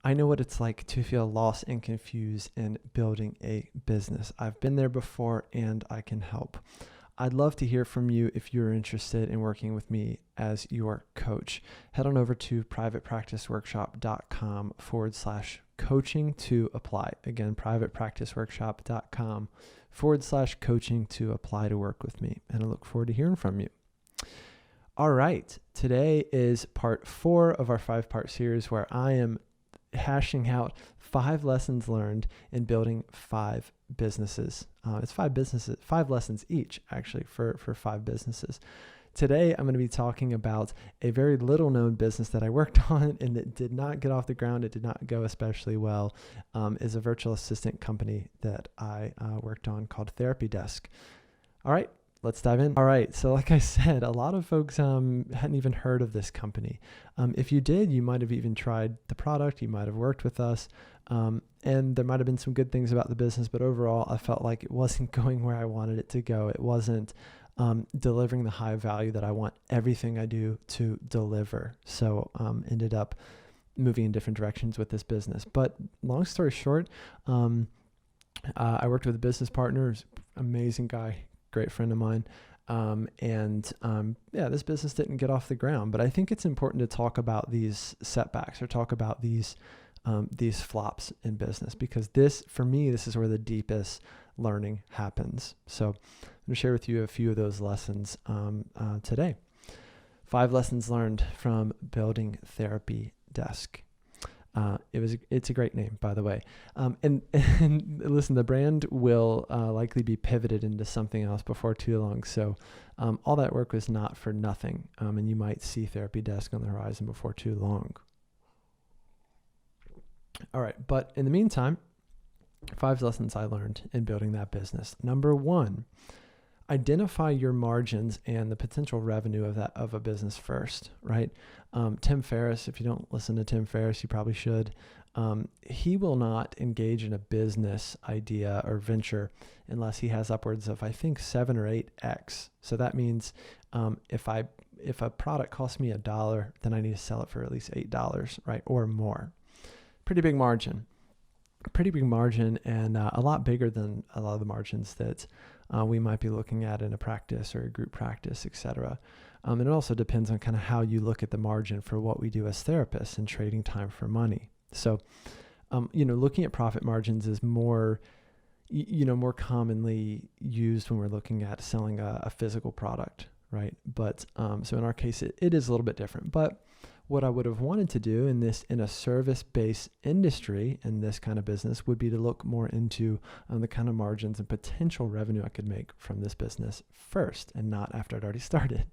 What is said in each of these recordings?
I know what it's like to feel lost and confused in building a business. I've been there before and I can help. I'd love to hear from you if you're interested in working with me as your coach. Head on over to privatepracticeworkshop.com/coaching to apply. Again, privatepracticeworkshop.com/coaching to apply to work with me. And I look forward to hearing from you. All right. Today is part 4 of our 5-part series where I am hashing out 5 lessons learned in building 5 businesses. It's 5 businesses, 5 lessons each actually for 5 businesses. Today, I'm going to be talking about a very little known business that I worked on and that did not get off the ground. It did not go especially well. Is a virtual assistant company that I worked on called Therapydesk. All right. Let's dive in. All right. So like I said, a lot of folks hadn't even heard of this company. If you did, you might have even tried the product. You might have worked with us. And there might have been some good things about the business, but overall, I felt like it wasn't going where I wanted it to go. It wasn't delivering the high value that I want everything I do to deliver. So ended up moving in different directions with this business. But long story short, I worked with a business partner, amazing guy, great friend of mine. This business didn't get off the ground, but I think it's important to talk about these setbacks or talk about these flops in business, because for me, this is where the deepest learning happens. So I'm going to share with you a few of those lessons today. 5 lessons learned from building Therapydesk. It's a great name, by the way. And listen, the brand will likely be pivoted into something else before too long. So all that work was not for nothing. And you might see Therapydesk on the horizon before too long. All right. But in the meantime, 5 lessons I learned in building that business. Number 1, identify your margins and the potential revenue of a business first, right? Tim Ferriss, if you don't listen to Tim Ferriss, you probably should. He will not engage in a business idea or venture unless he has upwards of, I think, 7 or 8x. So that means if a product costs me $1, then I need to sell it for at least $8, right? Or more. Pretty big margin, and a lot bigger than a lot of the margins that we might be looking at in a practice or a group practice, etc. And it also depends on kind of how you look at the margin for what we do as therapists and trading time for money. So, looking at profit margins is more commonly used when we're looking at selling a physical product, right? But so in our case, it is a little bit different. But what I would have wanted to do in a service-based industry in this kind of business would be to look more into the kind of margins and potential revenue I could make from this business first and not after I'd already started.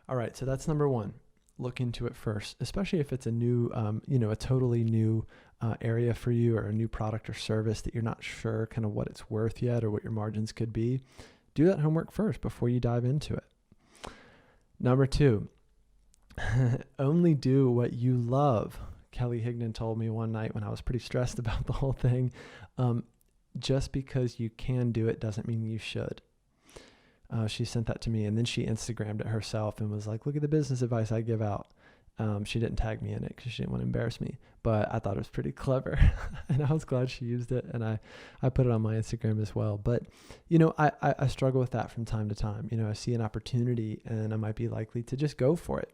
All right, so that's number 1. Look into it first, especially if it's a new, a totally new area for you or a new product or service that you're not sure kind of what it's worth yet or what your margins could be. Do that homework first before you dive into it. Number 2, only do what you love. Kelly Higdon told me one night when I was pretty stressed about the whole thing, just because you can do it doesn't mean you should. She sent that to me, and then she Instagrammed it herself and was like, look at the business advice I give out. She didn't tag me in it because she didn't want to embarrass me, but I thought it was pretty clever and I was glad she used it, and I put it on my Instagram as well. But, I struggle with that from time to time. I see an opportunity and I might be likely to just go for it.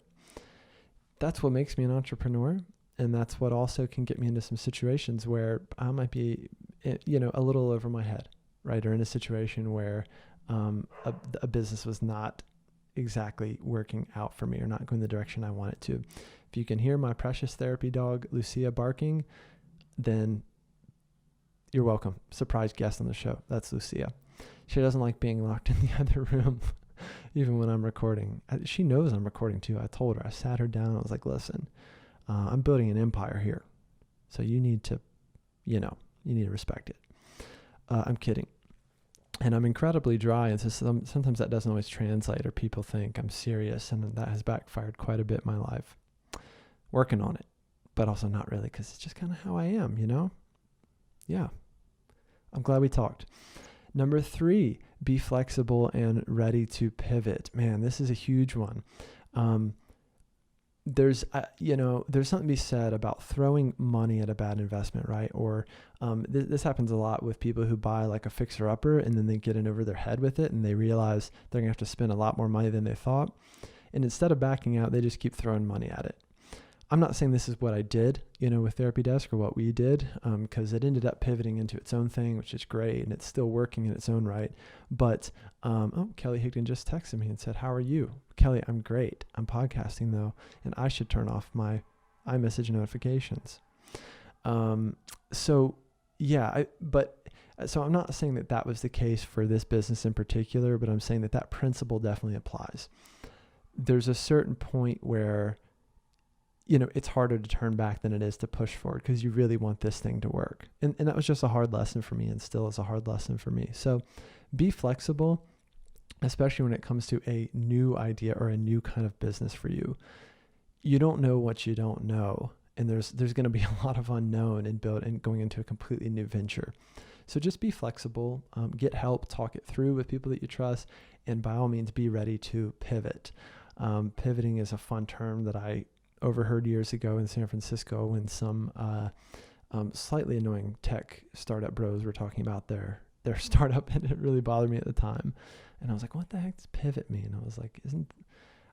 That's what makes me an entrepreneur. And that's what also can get me into some situations where I might be, a little over my head, right? Or in a situation where a business was not exactly working out for me or not going the direction I want it to. If you can hear my precious therapy dog, Lucia, barking, then you're welcome. Surprise guest on the show. That's Lucia. She doesn't like being locked in the other room, even when I'm recording. She knows I'm recording too. I told her, I sat her down. I was like, listen, I'm building an empire here. So you need to respect it. I'm kidding. And I'm incredibly dry, and so sometimes that doesn't always translate, or people think I'm serious, and that has backfired quite a bit in my life. Working on it, but also not really, because it's just kind of how I am, Yeah. I'm glad we talked. Number 3, be flexible and ready to pivot. Man, this is a huge one. there's something to be said about throwing money at a bad investment, right? Or this happens a lot with people who buy like a fixer-upper and then they get in over their head with it and they realize they're gonna have to spend a lot more money than they thought. And instead of backing out, they just keep throwing money at it. I'm not saying this is what I did, with Therapydesk or what we did, because it ended up pivoting into its own thing, which is great, and it's still working in its own right. But, Kelly Higdon just texted me and said, "How are you?" Kelly, I'm great. I'm podcasting though, and I should turn off my iMessage notifications. So I'm not saying that was the case for this business in particular, but I'm saying that principle definitely applies. There's a certain point where it's harder to turn back than it is to push forward because you really want this thing to work. And that was just a hard lesson for me and still is a hard lesson for me. So be flexible, especially when it comes to a new idea or a new kind of business for you. You don't know what you don't know. And there's going to be a lot of unknown and going into a completely new venture. So just be flexible, get help, talk it through with people that you trust, and by all means, be ready to pivot. Pivoting is a fun term that I overheard years ago in San Francisco when some slightly annoying tech startup bros were talking about their startup, and it really bothered me at the time. And I was like, what the heck does pivot mean? I was like,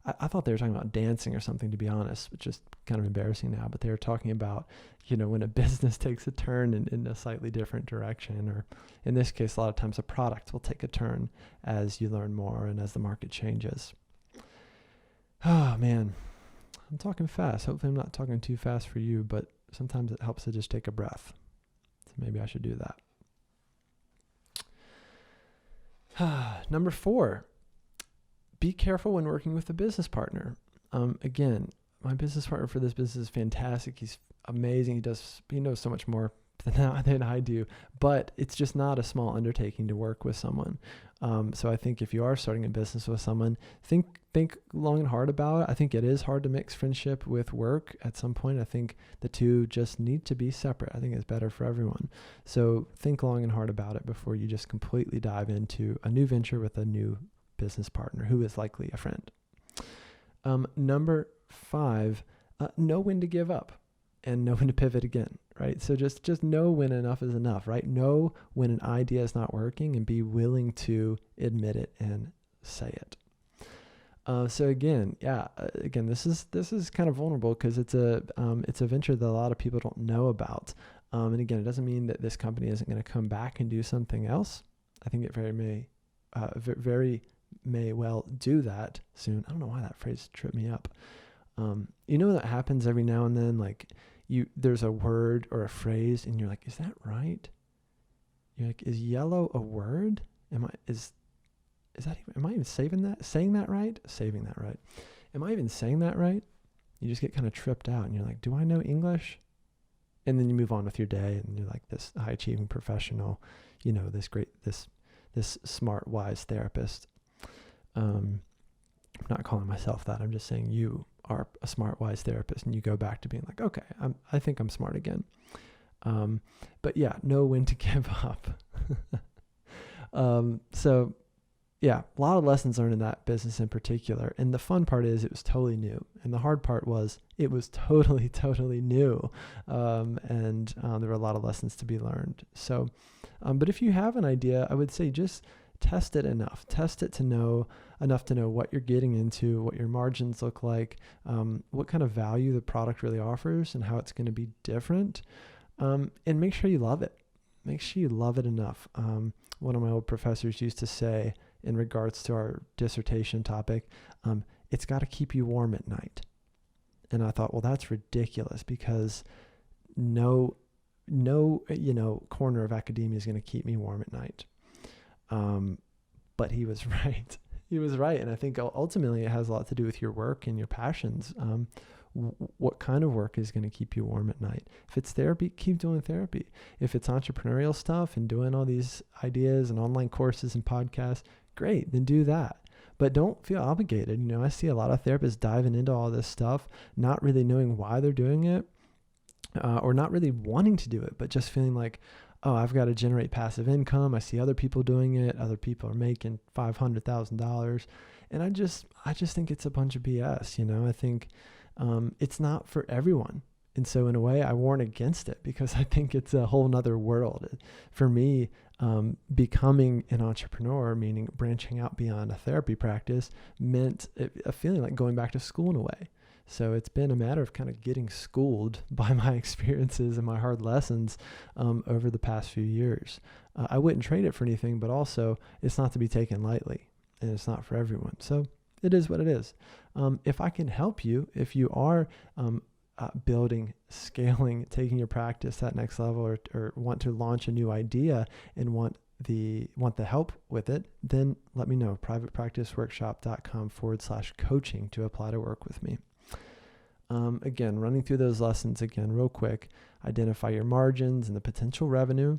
I thought they were talking about dancing or something, to be honest, which is kind of embarrassing now, but they were talking about, when a business takes a turn in a slightly different direction, or in this case, a lot of times a product will take a turn as you learn more and as the market changes. Oh man, I'm talking fast. Hopefully I'm not talking too fast for you, but sometimes it helps to just take a breath. So maybe I should do that. Number 4, be careful when working with a business partner. Again, my business partner for this business is fantastic. He's amazing. He knows so much more than I do, but it's just not a small undertaking to work with someone. So I think if you are starting a business with someone, think long and hard about it. I think it is hard to mix friendship with work at some point. I think the two just need to be separate. I think it's better for everyone. So think long and hard about it before you just completely dive into a new venture with a new business partner who is likely a friend. Number 5, know when to give up and know when to pivot again, right? So just know when enough is enough, right? Know when an idea is not working and be willing to admit it and say it. So again, this is kind of vulnerable because it's a venture that a lot of people don't know about. And again, it doesn't mean that this company isn't going to come back and do something else. I think it very may well do that soon. I don't know why that phrase tripped me up. That happens every now and then, like there's a word or a phrase and you're like, is that right? You're like, is yellow a word? Am I even saying that right? Am I even saying that right? You just get kind of tripped out and you're like, do I know English? And then you move on with your day and you're like this high achieving professional, this smart, wise therapist. I'm not calling myself that. I'm just saying you are a smart, wise therapist and you go back to being like, okay, I think I'm smart again. But yeah, know when to give up. So yeah, a lot of lessons learned in that business in particular. And the fun part is it was totally new. And the hard part was it was totally, totally new. And there were a lot of lessons to be learned. So, but if you have an idea, I would say just test it enough. Test it enough to know what you're getting into, what your margins look like, what kind of value the product really offers and how it's going to be different. And make sure you love it. Make sure you love it enough. One of my old professors used to say, in regards to our dissertation topic, it's got to keep you warm at night. And I thought, well, that's ridiculous because no corner of academia is going to keep me warm at night. But he was right. He was right. And I think ultimately it has a lot to do with your work and your passions. What kind of work is going to keep you warm at night? If it's therapy, keep doing therapy. If it's entrepreneurial stuff and doing all these ideas and online courses and podcasts, great, then do that. But don't feel obligated. I see a lot of therapists diving into all this stuff, not really knowing why they're doing it, or not really wanting to do it, but just feeling like, oh, I've got to generate passive income. I see other people doing it. Other people are making $500,000. And I just think it's a bunch of BS. I think it's not for everyone. And so in a way, I warn against it because I think it's a whole nother world. For me, becoming an entrepreneur, meaning branching out beyond a therapy practice, meant a feeling like going back to school in a way. So it's been a matter of kind of getting schooled by my experiences and my hard lessons over the past few years. I wouldn't trade it for anything, but also it's not to be taken lightly, and it's not for everyone. So it is what it is. If I can help you, if you are building, scaling, taking your practice to that next level, or want to launch a new idea and want the help with it, then let me know. privatepracticeworkshop.com/coaching to apply to work with me. Again, running through those lessons again real quick. Identify your margins and the potential revenue.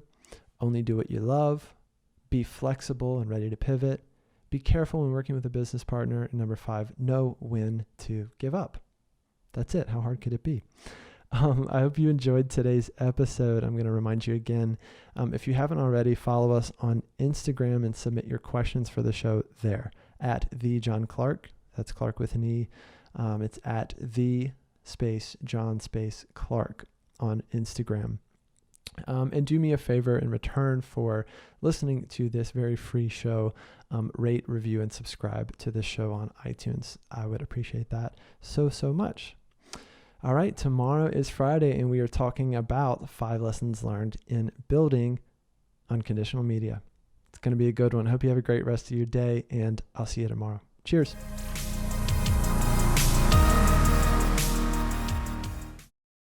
Only do what you love. Be flexible and ready to pivot. Be careful when working with a business partner. And number 5, know when to give up. That's it. How hard could it be? I hope you enjoyed today's episode. I'm going to remind you again, if you haven't already, follow us on Instagram and submit your questions for the show there at @TheJohnClarke. That's Clarke with an E. It's at @John_Clarke on Instagram. And do me a favor in return for listening to this very free show, rate, review, and subscribe to the show on iTunes. I would appreciate that so much. All right, tomorrow is Friday, and we are talking about 5 lessons learned in building unconditional media. It's going to be a good one. I hope you have a great rest of your day, and I'll see you tomorrow. Cheers.